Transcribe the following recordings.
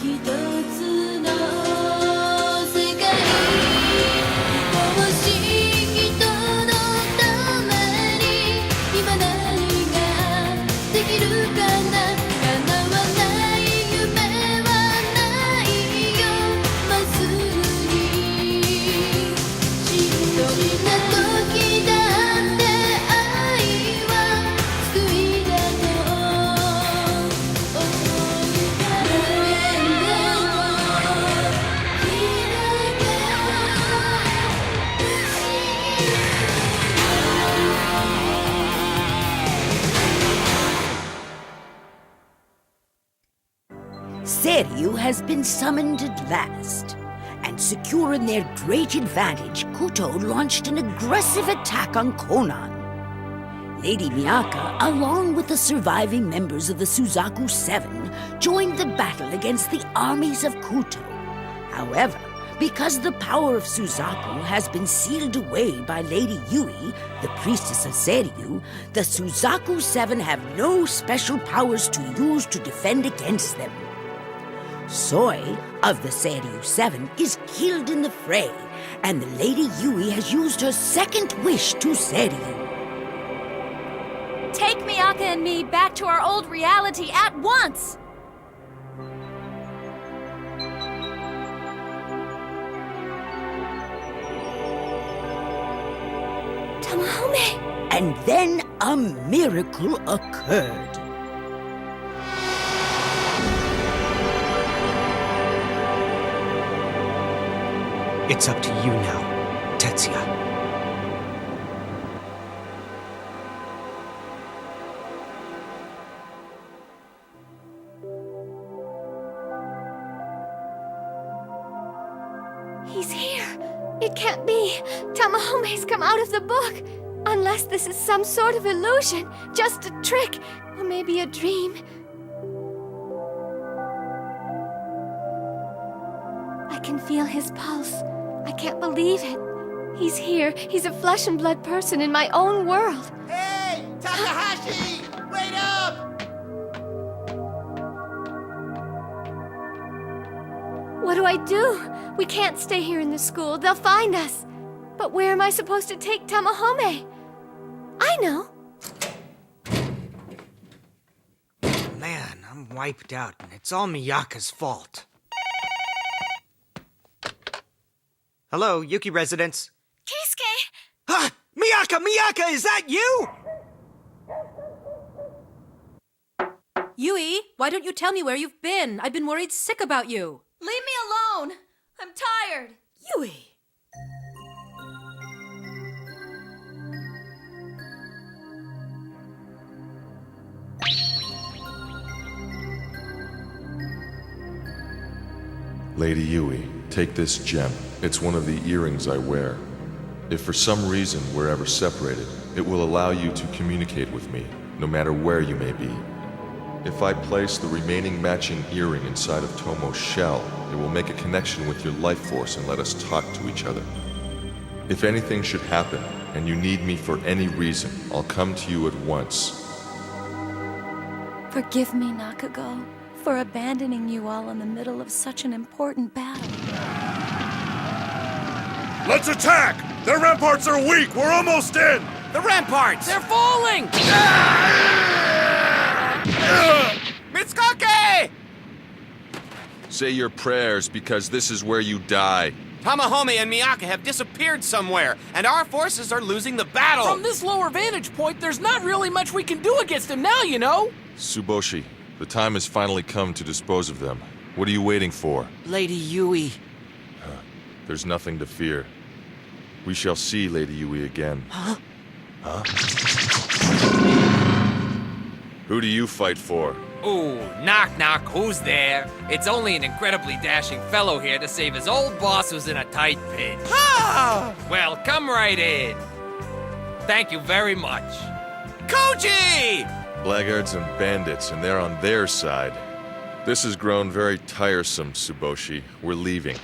一つの世界欲しい人のために今何ができるかな叶わない夢はないよまっすぐにしんどいな時だって愛は救いだと思うからSeiryu has been summoned at last. And secure in their great advantage, Kuto launched an aggressive attack on Konan. Lady Miyaka, along with the surviving members of the Suzaku Seven, joined the battle against the armies of Kuto. However, because the power of Suzaku has been sealed away by Lady Yui, the priestess of Seiryu, the Suzaku Seven have no special powers to use to defend against them. Soi, of the Seiryu Seven, is killed in the fray, and the Lady Yui has used her second wish to Seiryu. Take Miyaka and me back to our old reality at once! Tamahome! And then a miracle occurred. It's up to you now, Tetsuya. He's here! It can't be! Tamahome's come out of the book! Unless this is some sort of illusion, just a trick, or maybe a dream. I can feel his pulse. I can't believe it. He's here. He's a flesh and blood person in my own world. Hey! Takahashi! Wait up! What do I do? We can't stay here in the school. They'll find us. But where am I supposed to take Tamahome? I know. Man, I'm wiped out, and it's all Miyaka's fault. Hello, Yuki residence. Keisuke! Ah! Miyaka, is that you? Yui, why don't you tell me where you've been? I've been worried sick about you. Leave me alone! I'm tired! Yui! Lady Yui, take this gem. It's one of the earrings I wear. If for some reason we're ever separated, it will allow you to communicate with me, no matter where you may be. If I place the remaining matching earring inside of Tomo's shell, it will make a connection with your life force and let us talk to each other. If anything should happen, and you need me for any reason, I'll come to you at once. Forgive me, Nakago, for abandoning you all in the middle of such an important battle. Let's attack! Their ramparts are weak! We're almost in! The ramparts! They're falling! Mitsukoke! Say your prayers, because this is where you die. Tamahome and Miyaka have disappeared somewhere, and our forces are losing the battle! From this lower vantage point, there's not really much we can do against them now, you know? Tsuboshi, the time has finally come to dispose of them. What are you waiting for? Lady Yui. There's nothing to fear. We shall see Lady Yui again. Huh? Who do you fight for? Ooh, knock knock, who's there? It's only an incredibly dashing fellow here to save his old boss who's in a tight pinch. Ah! Well, come right in. Thank you very much. Koji! Blackguards and bandits, and they're on their side. This has grown very tiresome, Tsuboshi. We're leaving.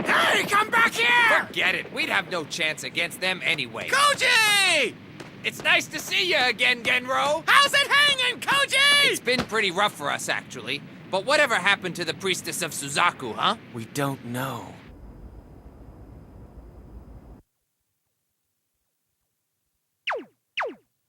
Hey, come back here! Forget it. We'd have no chance against them anyway. Koji! It's nice to see you again, Genro. How's it hanging, Koji? It's been pretty rough for us, actually. But whatever happened to the priestess of Suzaku, huh? We don't know.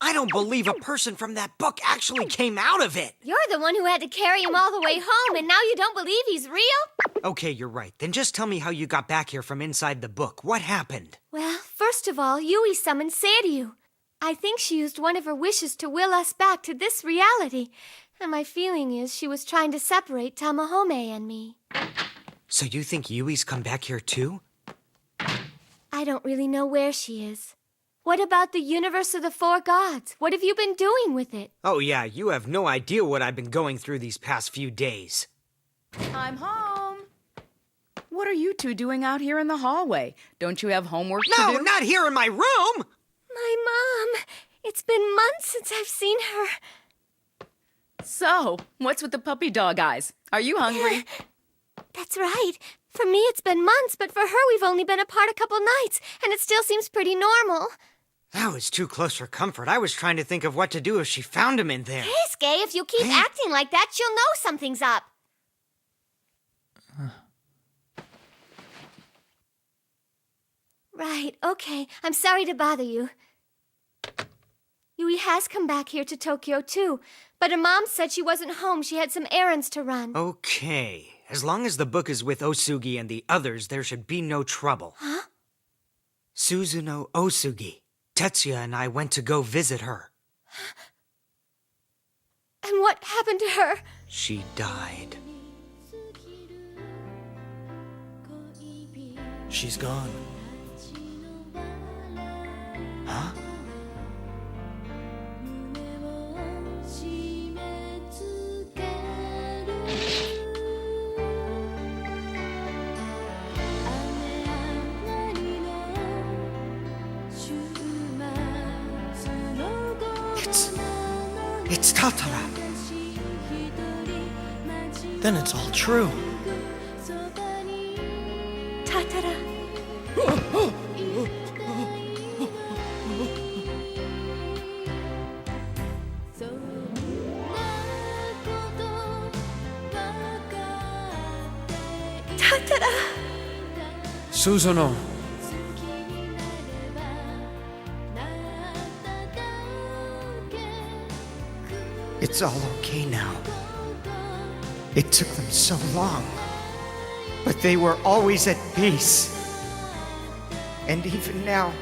I don't believe a person from that book actually came out of it. You're the one who had to carry him all the way home, and now you don't believe he's real? Okay, you're right. Then just tell me how you got back here from inside the book. What happened? Well, first of all, Yui summoned Seiryu. I think she used one of her wishes to will us back to this reality. And my feeling is she was trying to separate Tamahome and me. So you think Yui's come back here too? I don't really know where she is. What about the universe of the four gods? What have you been doing with it? Oh yeah, you have no idea what I've been going through these past few days. I'm home. What are you two doing out here in the hallway? Don't you have homework to do? No, not here in my room! My mom. It's been months since I've seen her. So, what's with the puppy dog eyes? Are you hungry? That's right. For me, it's been months, but for her, we've only been apart a couple nights, and it still seems pretty normal. That was too close for comfort. I was trying to think of what to do if she found him in there. Keisuke, if you keep acting like that, she'll know something's up. Right, okay. I'm sorry to bother you. Yui has come back here to Tokyo, too. But her mom said she wasn't home. She had some errands to run. Okay. As long as the book is with Osugi and the others, there should be no trouble. Huh? Suzuno Osugi. Tetsuya and I went to go visit her. And what happened to her? She died. She's gone. Huh? It's Tatara. Then it's all true. Tatara. Tatara. Suzuno. It's all okay now. It took them so long. But they were always at peace. And even now,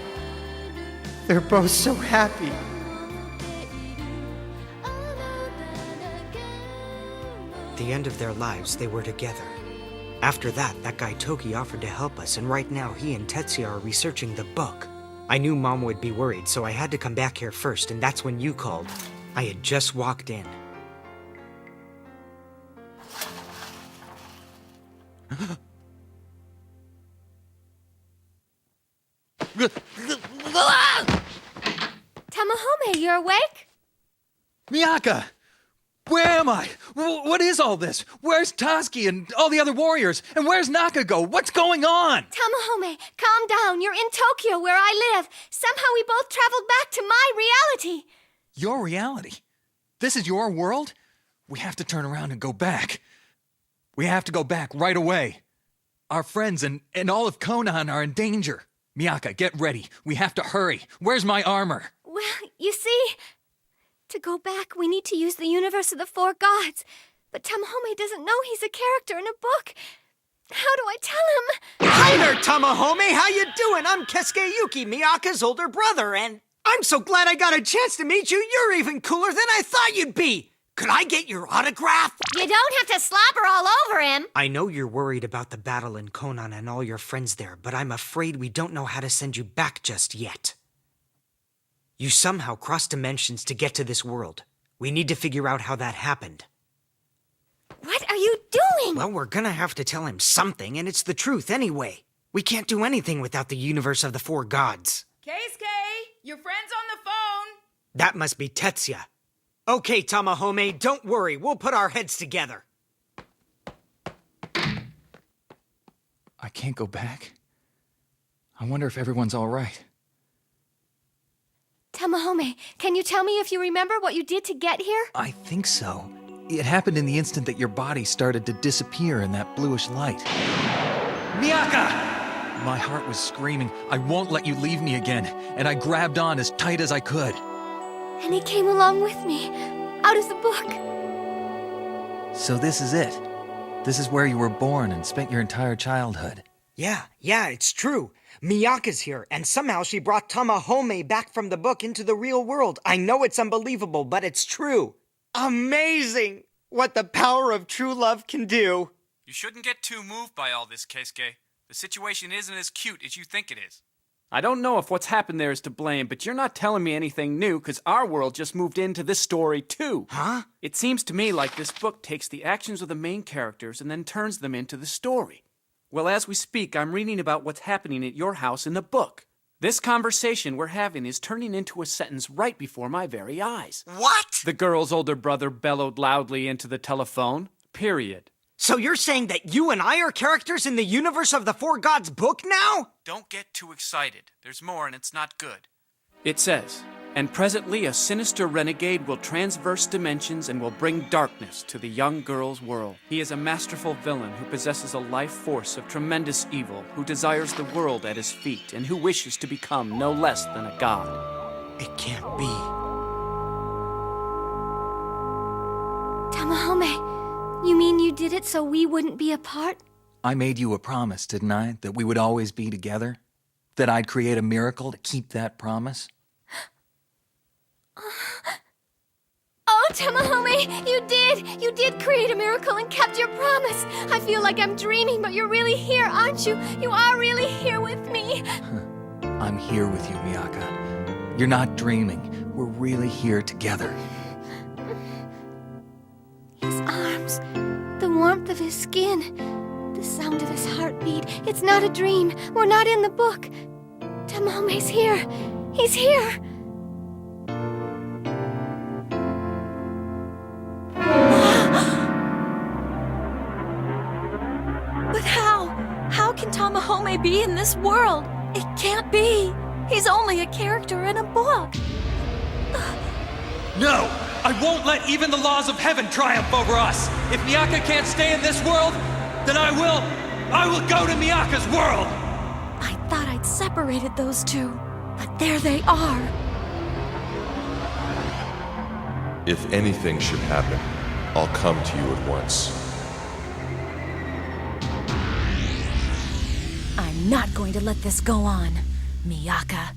they're both so happy. The end of their lives, they were together. After that guy Toki offered to help us, and right now he and Tetsuya are researching the book. I knew Mom would be worried, so I had to come back here first, and that's when you called. I had just walked in. Tamahome, you awake? Miyaka! Where am I? What is all this? Where's Toski and all the other warriors? And where's Nakago? What's going on? Tamahome, calm down. You're in Tokyo, where I live. Somehow we both traveled back to my reality. Your reality? This is your world? We have to turn around and go back. We have to go back right away. Our friends and all of Konan are in danger. Miyaka, get ready. We have to hurry. Where's my armor? Well, you see, to go back, we need to use the universe of the four gods. But Tamahome doesn't know he's a character in a book. How do I tell him? Hi there, Tamahome! How you doing? I'm Keisuke Yuki, Miyaka's older brother, and I'm so glad I got a chance to meet you. You're even cooler than I thought you'd be. Could I get your autograph? You don't have to slobber all over him. I know you're worried about the battle in Konan and all your friends there, but I'm afraid we don't know how to send you back just yet. You somehow crossed dimensions to get to this world. We need to figure out how that happened. What are you doing? Well, we're gonna have to tell him something, and it's the truth anyway. We can't do anything without the universe of the four gods. Keisuke, your friend's on the phone. That must be Tetsuya. Okay, Tamahome, don't worry. We'll put our heads together. I can't go back. I wonder if everyone's all right. Tamahome, can you tell me if you remember what you did to get here? I think so. It happened in the instant that your body started to disappear in that bluish light. Miyaka! My heart was screaming, I won't let you leave me again, and I grabbed on as tight as I could. And he came along with me, out of the book. So this is it. This is where you were born and spent your entire childhood. Yeah, it's true. Miyaka's here, and somehow she brought Tamahome back from the book into the real world. I know it's unbelievable, but it's true. Amazing! What the power of true love can do. You shouldn't get too moved by all this, Keisuke. The situation isn't as cute as you think it is. I don't know if what's happened there is to blame, but you're not telling me anything new, because our world just moved into this story, too. Huh? It seems to me like this book takes the actions of the main characters and then turns them into the story. Well, as we speak, I'm reading about what's happening at your house in the book. This conversation we're having is turning into a sentence right before my very eyes. What? The girl's older brother bellowed loudly into the telephone. Period. So you're saying that you and I are characters in the universe of the Four Gods book now? Don't get too excited. There's more and it's not good. It says, and presently a sinister renegade will transverse dimensions and will bring darkness to the young girl's world. He is a masterful villain who possesses a life force of tremendous evil, who desires the world at his feet, and who wishes to become no less than a god. It can't be. Tamahome, you mean you did it so we wouldn't be apart? I made you a promise, didn't I? That we would always be together? That I'd create a miracle to keep that promise? Oh, Tamahome, you did! You did create a miracle and kept your promise! I feel like I'm dreaming, but you're really here, aren't you? You are really here with me! I'm here with you, Miyaka. You're not dreaming. We're really here together. His arms, the warmth of his skin, the sound of his heartbeat. It's not a dream. We're not in the book. Tamahome's here. He's here. But how? How can Tamahome be in this world? It can't be. He's only a character in a book. No! I won't let even the laws of heaven triumph over us! If Miyaka can't stay in this world, then I will go to Miyaka's world! I thought I'd separated those two, but there they are. If anything should happen, I'll come to you at once. I'm not going to let this go on, Miyaka.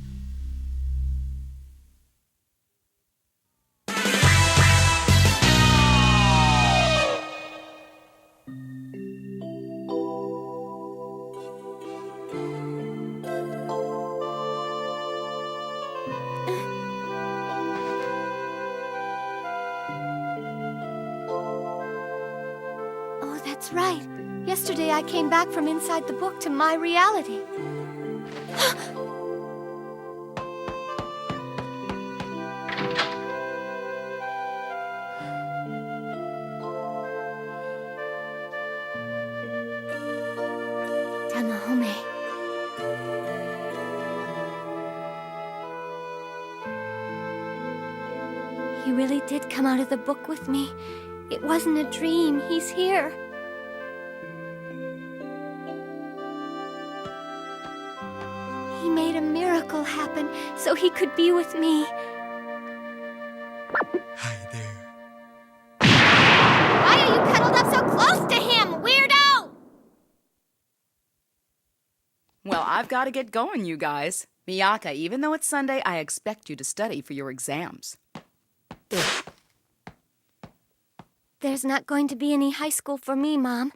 Oh, that's right. Yesterday I came back from inside the book to my reality. Tamahome. He really did come out of the book with me. It wasn't a dream. He's here. He made a miracle happen so he could be with me. Hi there. Why are you cuddled up so close to him, weirdo? Well, I've got to get going, you guys. Miyaka, even though it's Sunday, I expect you to study for your exams. There's not going to be any high school for me, Mom.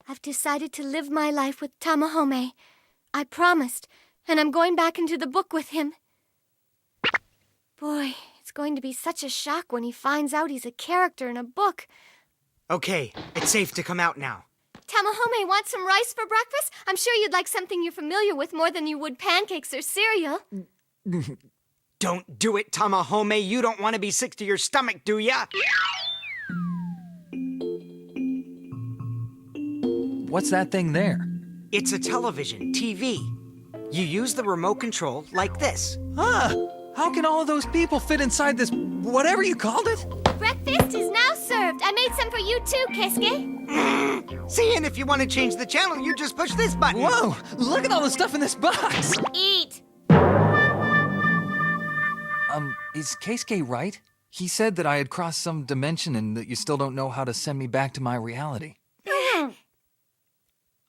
I've decided to live my life with Tamahome. I promised, and I'm going back into the book with him. Boy, it's going to be such a shock when he finds out he's a character in a book. Okay, it's safe to come out now. Tamahome, want some rice for breakfast? I'm sure you'd like something you're familiar with more than you would pancakes or cereal. Don't do it, Tamahome. You don't want to be sick to your stomach, do ya? What's that thing there? It's a television, TV. You use the remote control like this. Ah! How can all of those people fit inside this, whatever you called it? Breakfast is now served. I made some for you too, Keisuke. See, and if you want to change the channel, you just push this button. Whoa, look at all the stuff in this box. Eat. Is Keisuke right? He said that I had crossed some dimension and that you still don't know how to send me back to my reality.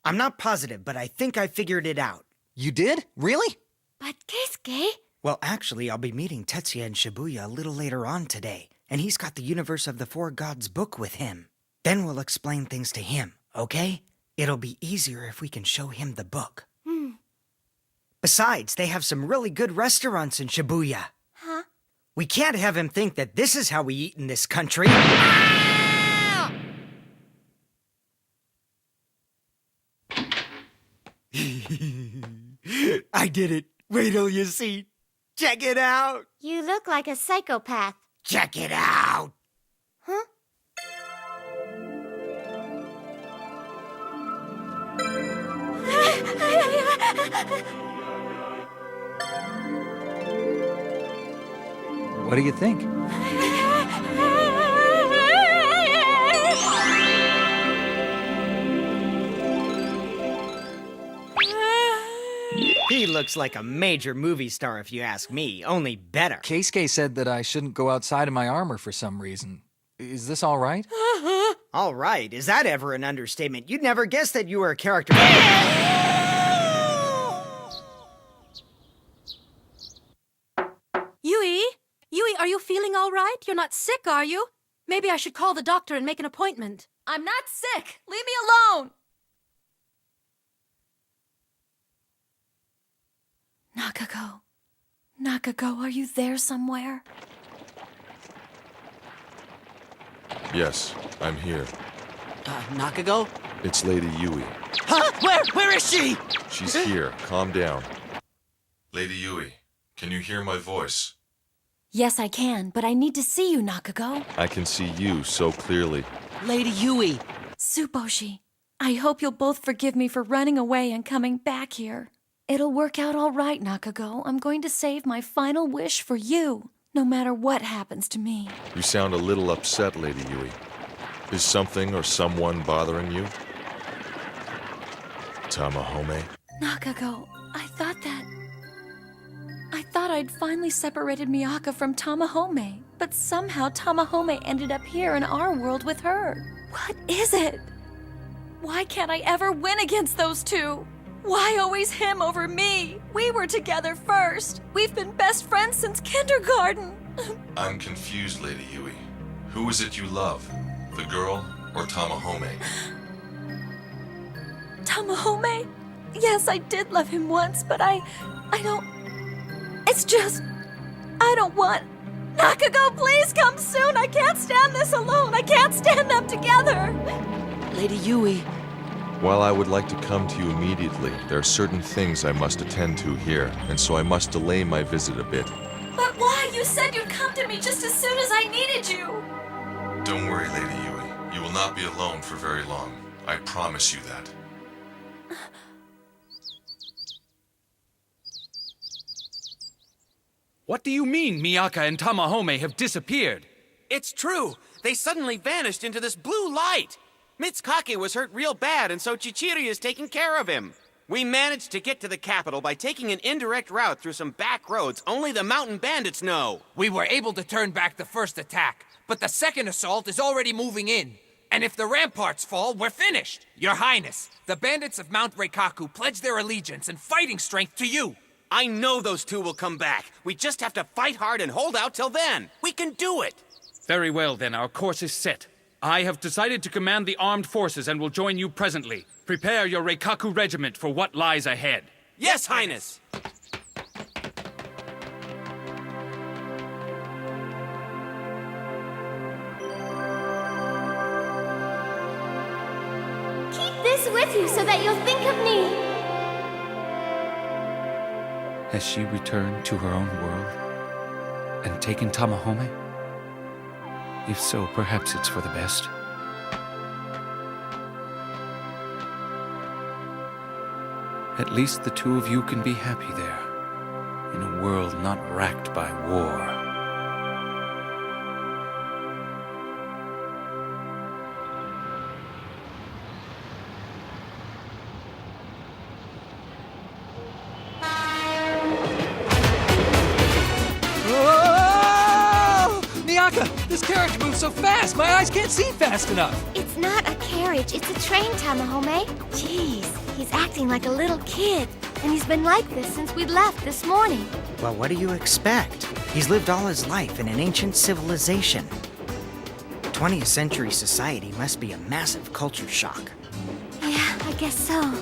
I'm not positive, but I think I figured it out. You did? Really? But Keisuke... Well, actually, I'll be meeting Tetsuya in Shibuya a little later on today, and he's got the Universe of the Four Gods book with him. Then we'll explain things to him, okay? It'll be easier if we can show him the book. Besides, they have some really good restaurants in Shibuya. Huh? We can't have him think that this is how we eat in this country. I did it. Wait till you see. Check it out. You look like a psychopath. Check it out. Huh? What do you think? He looks like a major movie star if you ask me, only better. Keisuke said that I shouldn't go outside in my armor for some reason. Is this all right? All right, is that ever an understatement? You'd never guess that you were a character. Yui? Yui, are you feeling all right? You're not sick, are you? Maybe I should call the doctor and make an appointment. I'm not sick. Leave me alone. Nakago. Nakago, are you there somewhere? Yes, I'm here. Nakago? It's Lady Yui. Huh? Where is she? She's here. Calm down. Lady Yui, can you hear my voice? Yes, I can, but I need to see you, Nakago. I can see you so clearly. Lady Yui. Tsuboshi, I hope you'll both forgive me for running away and coming back here. It'll work out all right, Nakago. I'm going to save my final wish for you, no matter what happens to me. You sound a little upset, Lady Yui. Is something or someone bothering you? Tamahome? Nakago, I thought I'd finally separated Miyaka from Tamahome, but somehow Tamahome ended up here in our world with her. What is it? Why can't I ever win against those two? Why always him over me? We were together first. We've been best friends since kindergarten. I'm confused, Lady Yui. Who is it you love? The girl or Tamahome? Tamahome? Yes, I did love him once, but I don't... It's just... I don't want... Nakago, please come soon! I can't stand this alone! I can't stand them together! Lady Yui. While I would like to come to you immediately, there are certain things I must attend to here, and so I must delay my visit a bit. But why? You said you'd come to me just as soon as I needed you! Don't worry, Lady Yui. You will not be alone for very long. I promise you that. What do you mean Miyaka and Tamahome have disappeared? It's true. They suddenly vanished into this blue light. Mitsukake was hurt real bad, and so Chichiri is taking care of him. We managed to get to the capital by taking an indirect route through some back roads only the mountain bandits know. We were able to turn back the first attack, but the second assault is already moving in. And if the ramparts fall, we're finished. Your Highness, the bandits of Mount Reikaku pledge their allegiance and fighting strength to you. I know those two will come back. We just have to fight hard and hold out till then. We can do it. Very well, then. Our course is set. I have decided to command the armed forces and will join you presently. Prepare your Reikaku regiment for what lies ahead. Yes, Highness! Keep this with you so that you'll think of me. Has she returned to her own world and taken Tamahome? If so, perhaps it's for the best. At least the two of you can be happy there. in a world not racked by war. Oh! Miyaka, this carriage moves so fast, my eyes can't see fast enough. It's not a carriage, it's a train, Tamahome. Jeez, he's acting like a little kid. And he's been like this since we left this morning. Well, what do you expect? He's lived all his life in an ancient civilization. 20th century society must be a massive culture shock. Yeah, I guess so.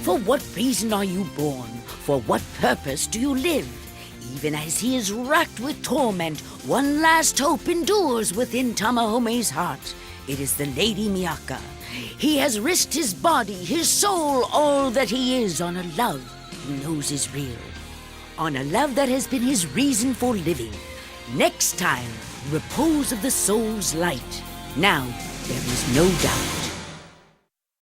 For what reason are you born? For what purpose do you live? Even as he is racked with torment, one last hope endures within Tamahome's heart. It is the Lady Miyaka. He has risked his body, his soul, all that he is on a love he knows is real. On a love that has been his reason for living. Next time, repose of the soul's light. Now, there is no doubt.